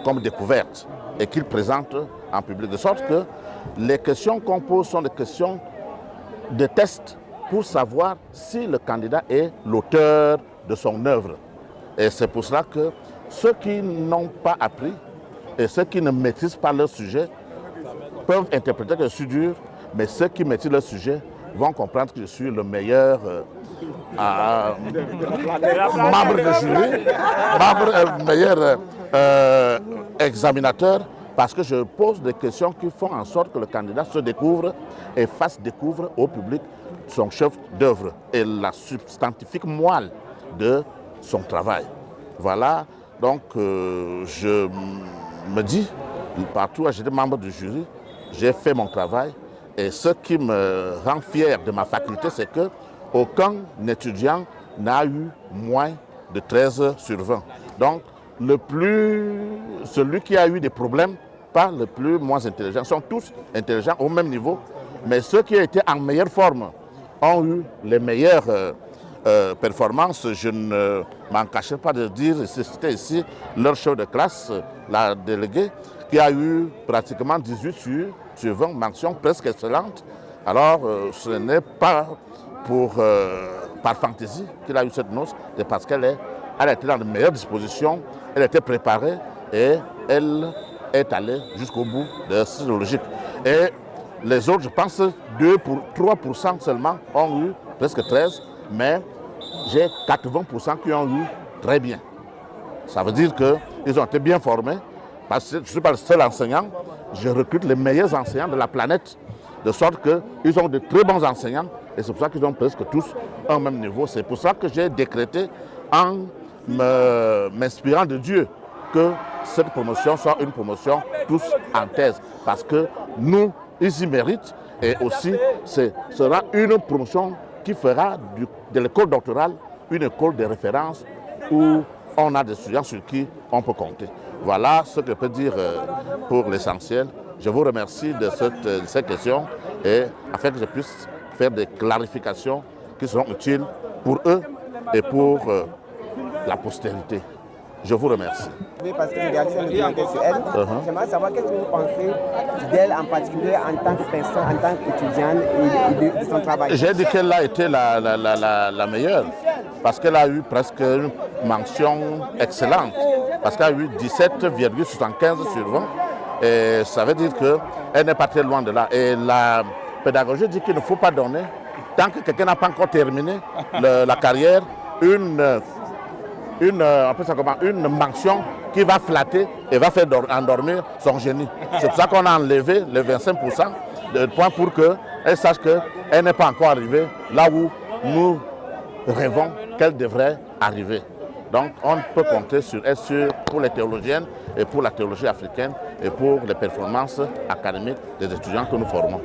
comme découverte et qu'il présente en public. De sorte que les questions qu'on pose sont des questions de test pour savoir si le candidat est l'auteur de son œuvre. Et c'est pour cela que ceux qui n'ont pas appris et ceux qui ne maîtrisent pas leur sujet peuvent interpréter que je suis dur, mais ceux qui maîtrisent leur sujet vont comprendre que je suis le meilleur membre de jury, meilleur examinateur, parce que je pose des questions qui font en sorte que le candidat se découvre et fasse découvrir au public son chef d'œuvre et la substantifique moelle de son travail. Voilà, donc je me dis, partout où j'étais membre du jury, j'ai fait mon travail et ce qui me rend fier de ma faculté, c'est qu'aucun étudiant n'a eu moins de 13 sur 20. Donc, celui qui a eu des problèmes, pas le plus moins intelligent, sont tous intelligents au même niveau, mais ceux qui étaient en meilleure forme ont eu les meilleures performances. Je ne m'en cachais pas de dire, c'était ici leur chef de classe, la déléguée, qui a eu pratiquement 18 sur 20 mentions presque excellentes. Alors, ce n'est pas par fantaisie qu'il a eu cette note, c'est parce qu'elle était dans de meilleures dispositions, elle était préparée et elle est allée jusqu'au bout de cette logique. Et les autres, je pense, 3% seulement ont eu presque 13, mais j'ai 80% qui ont eu très bien. Ça veut dire qu'ils ont été bien formés, parce que je ne suis pas le seul enseignant, je recrute les meilleurs enseignants de la planète, de sorte qu'ils ont de très bons enseignants, et c'est pour ça qu'ils ont presque tous un même niveau. C'est pour ça que j'ai décrété, en m'inspirant de Dieu, que cette promotion soit une promotion tous en thèse, parce que nous, ils y méritent, et aussi ce sera une promotion qui fera de l'école doctorale une école de référence où on a des étudiants sur qui on peut compter. Voilà ce que je peux dire pour l'essentiel. Je vous remercie de cette question et afin que je puisse faire des clarifications qui seront utiles pour eux et pour la postérité. Je vous remercie. Oui, parce que j'ai réalisé un documentaire sur elle. J'aimerais savoir qu'est-ce que vous pensez d'elle en particulier en tant que personne, en tant qu'étudiante et de son travail. J'ai dit qu'elle a été la meilleure parce qu'elle a eu presque une mention excellente. Parce qu'elle a eu 17,75 sur 20. Et ça veut dire qu'elle n'est pas très loin de là. Et la pédagogie dit qu'il ne faut pas donner, tant que quelqu'un n'a pas encore terminé la carrière, une mention qui va flatter et va faire endormir son génie. C'est pour ça qu'on a enlevé les 25% de points pour qu'elle sache qu'elle n'est pas encore arrivée là où nous rêvons qu'elle devrait arriver. Donc on peut compter sur elle pour les théologiennes et pour la théologie africaine et pour les performances académiques des étudiants que nous formons.